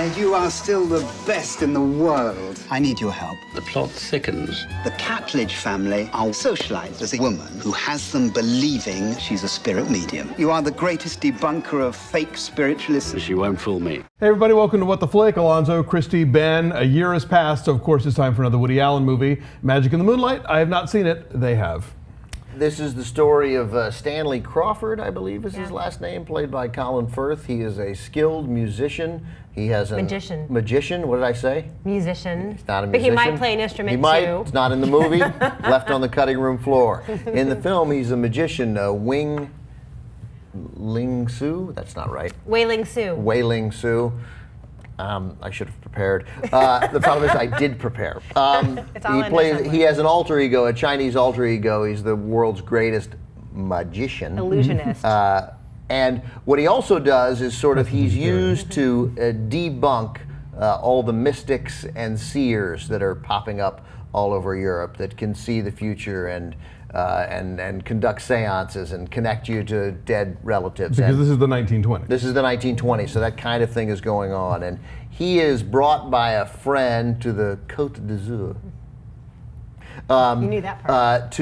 Leonard, you are still the best in the world. I need your help. The plot thickens. The Catledge family are socialized as a woman who has them believing she's a spirit medium. You are the greatest debunker of fake spiritualists. She won't fool me. Hey everybody, welcome to What the Flick. Alonso, Christy, Ben. A year has passed, so of course it's time for another Woody Allen movie. Magic in the Moonlight. I have not seen it. They have. This is the story of Stanley Crawford, I believe is his last name, played by Colin Firth. He is a skilled musician. He has a magician. What did I say? Musician. He's not a musician. But he might play an instrument he might. too. It's not in the movie. Left on the cutting room floor. In the film, he's a magician. Ling Sue. That's not right. Wei-Ling Sue. Wei-Ling Sue. I should have prepared. The problem is I did prepare. He has an alter ego, a Chinese alter ego. He's the world's greatest magician. Illusionist. And what he also does is he's used to debunk all the mystics and seers that are popping up all over Europe that can see the future and conduct seances and connect you to dead relatives. Because this is the 1920s. This is the 1920s, so that kind of thing is going on. And he is brought by a friend to the Côte d'Azur. You knew that part.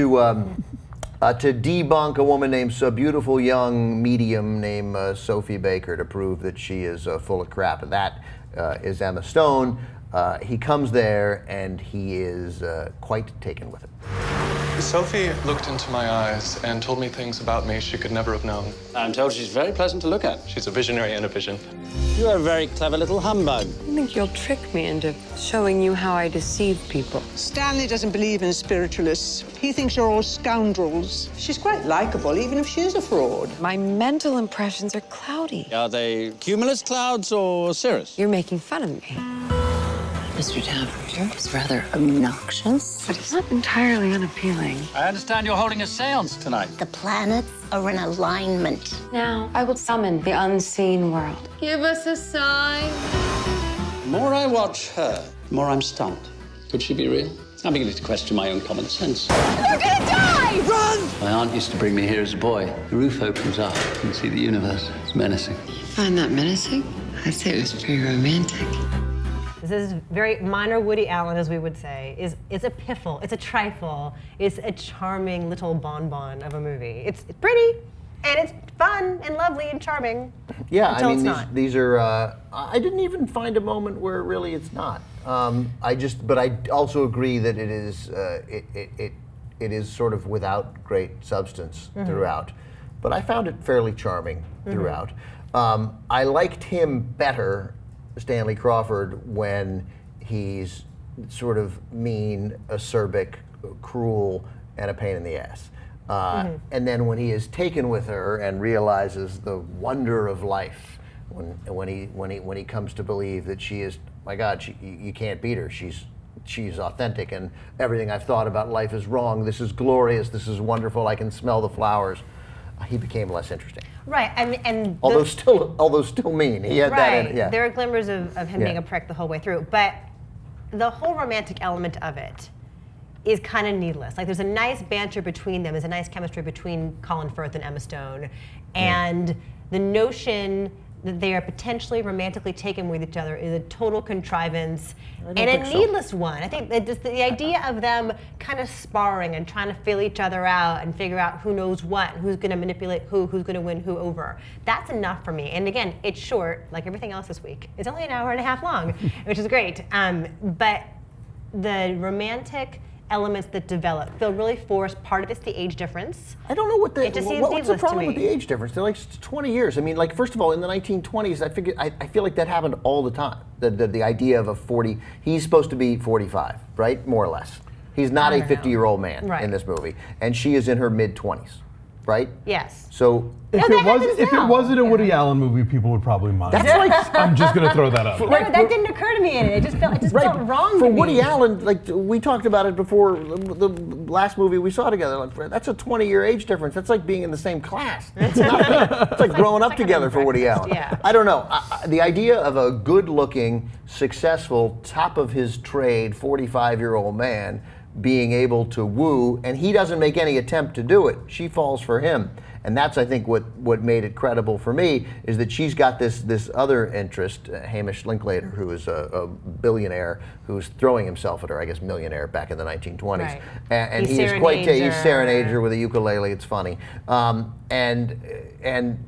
To debunk a woman named a beautiful young medium named Sophie Baker to prove that she is full of crap. And that is Emma Stone. He comes there and he is quite taken with it. Sophie looked into my eyes and told me things about me she could never have known. I'm told she's very pleasant to look at. She's a visionary and a vision. You're a very clever little humbug. I think you'll trick me into showing you how I deceive people. Stanley doesn't believe in spiritualists. He thinks you're all scoundrels. She's quite likable, even if she's a fraud. My mental impressions are cloudy. Are they cumulus clouds or cirrus? You're making fun of me. Mr. Tavernier is rather obnoxious. But it's not entirely unappealing. I understand you're holding a seance tonight. The planets are in alignment. Now, I will summon the unseen world. Give us a sign. The more I watch her, the more I'm stumped. Could she be real? I'm beginning to question my own common sense. You're gonna die! Run! My aunt used to bring me here as a boy. The roof opens up. You can see the universe. It's menacing. You find that menacing? I'd say it was pretty romantic. This is very minor Woody Allen, as we would say. It's a piffle, it's a trifle, it's a charming little bonbon of a movie. It's pretty, and it's fun and lovely and charming. Yeah, until I mean, it's not. these are. I didn't even find a moment where really it's not. But I also agree that it is. It is sort of without great substance throughout. But I found it fairly charming throughout. I liked him better, Stanley Crawford, when he's sort of mean, acerbic, cruel, and a pain in the ass. And then when he is taken with her and realizes the wonder of life, when he comes to believe that she is, my God, you can't beat her. She's authentic, and everything I've thought about life is wrong. This is glorious. This is wonderful. I can smell the flowers. He became less interesting. Right, and although still mean. He had that in it, yeah. There are glimmers of him being a prick the whole way through, but the whole romantic element of it is kind of needless. Like, there's a nice banter between them, there's a nice chemistry between Colin Firth and Emma Stone, and the notion that they are potentially romantically taken with each other is a total contrivance and a needless one. I think that just the idea of them kind of sparring and trying to feel each other out and figure out who knows what, who's going to manipulate who's going to win who over. That's enough for me. And again, it's short, like everything else this week. It's only an hour and a half long, which is great. But the romantic elements that develop feel really forced. Part of it's the age difference. I don't know what's the problem with the age age difference. They're like 20 years. I mean, like, first of all, in the 1920s, I feel like that happened all the time. The idea of a 40, he's supposed to be 45, right? More or less. He's not a 50-year-old man in this movie, and she is in her mid-20s, right? Yes. So if it wasn't a Woody Allen movie, people would probably mind. That's like, I'm just going to throw that out. That didn't occur to me in it. It just felt wrong to me. For Woody Allen, like we talked about it before, the last movie we saw together, like, that's a 20-year age difference. That's like being in the same class. It's like growing up together for Woody Allen. Yeah. I don't know. The idea of a good-looking, successful, top of his trade, 45-year-old man being able to woo, and he doesn't make any attempt to do it. She falls for him. And that's, I think, what made it credible for me, is that she's got this other interest, Hamish Linklater, who is a billionaire who's throwing himself at her, I guess millionaire back in the 1920s. Right. And he is quite, he serenades her with a ukulele, it's funny. And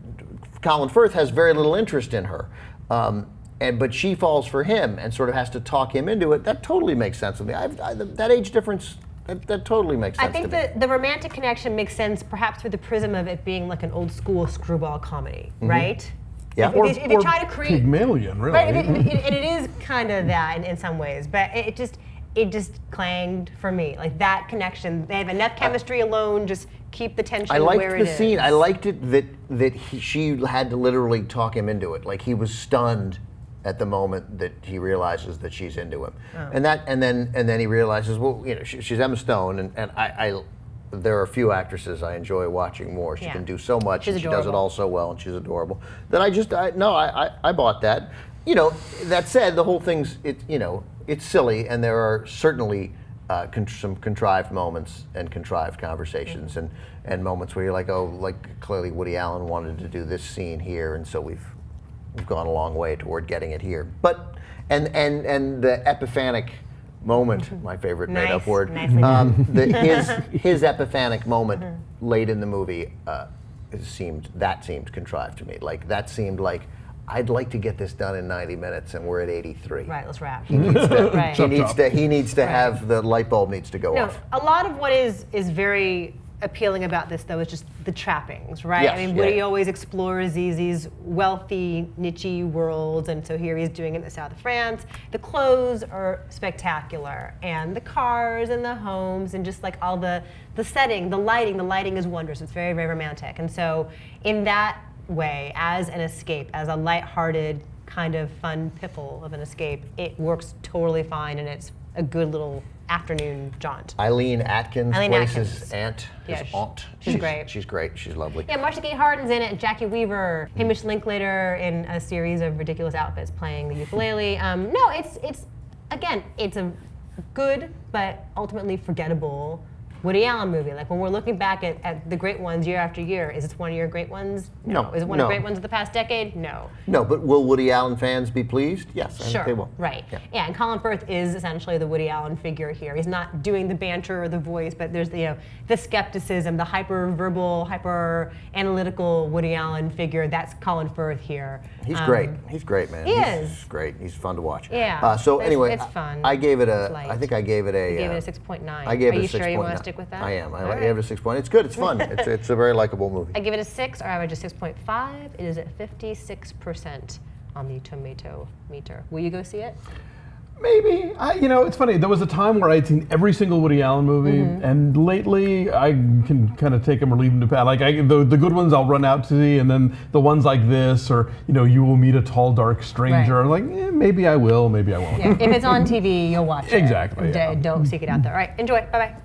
Colin Firth has very little interest in her. But she falls for him and sort of has to talk him into it. That totally makes sense to me. That age difference, that totally makes sense to me. I think the romantic connection makes sense perhaps through the prism of it being like an old school screwball comedy, right? Yeah. If you try to create Pygmalion, really. Right, and it is kind of that in some ways, but it just clanged for me. Like that connection, they have enough chemistry alone, just keep the tension where it is. I liked the scene. I liked it that she had to literally talk him into it. Like he was stunned at the moment that he realizes that she's into him, and then he realizes, well, you know, she's Emma Stone, and I there are a few actresses I enjoy watching more. She can do so much, and she does it all so well, and she's adorable. That I bought that. You know, that said, the whole thing's it's silly, and there are certainly some contrived moments and contrived conversations and moments where you're like, oh, like clearly Woody Allen wanted to do this scene here, and so we've gone a long way toward getting it here. But and the epiphanic moment, my favorite made-up word, his epiphanic moment late in the movie seemed contrived to me. Like that seemed like, I'd like to get this done in 90 minutes, and we're at 83. Right, let's wrap. He needs to have the light bulb needs to go off. A lot of what is very appealing about this, though, is just the trappings, right? Yes, I mean, Woody always explores these wealthy, niche-y worlds, and so here he's doing it in the south of France. The clothes are spectacular, and the cars and the homes, and just like all the setting, the lighting is wondrous. It's very, very romantic. And so in that way, as an escape, as a lighthearted, kind of fun piffle of an escape, it works totally fine, and it's a good little afternoon jaunt. Eileen Atkins plays his aunt. She's great. She's great. She's lovely. Yeah, Marcia Gay Harden's in it, Jackie Weaver, Hamish Linklater in a series of ridiculous outfits playing the ukulele. No, it's again, it's a good but ultimately forgettable Woody Allen movie. Like when we're looking back at the great ones year after year, is this one of your great ones? No. Is it one of the great ones of the past decade? No. No, but will Woody Allen fans be pleased? Yes, I think they will. Right. Yeah, and Colin Firth is essentially the Woody Allen figure here. He's not doing the banter or the voice, but there's the skepticism, the hyper-verbal, hyper-analytical Woody Allen figure. That's Colin Firth here. He's great. He's great, man. He is. He's great. He's fun to watch. Yeah. So anyway, it's fun. I gave it It's light. I think I gave it a. You gave it a 6.9. I gave Are it a 6.9. you sure you want to stick with that? I am. I gave it a 6. It's good. It's fun. It's a very likable movie. I give it a 6, or average a 6.5. It is at 56% on the tomato meter. Will you go see it? Maybe. It's funny. There was a time where I'd seen every single Woody Allen movie, and lately I can kind of take them or leave them to pass. Like the good ones I'll run out to see, and then the ones like this, or You Will Meet a Tall Dark Stranger. Right. I'm like, maybe I will, maybe I won't. Yeah. If it's on TV, you'll watch it. Exactly. Don't seek it out there. All right, enjoy. Bye-bye.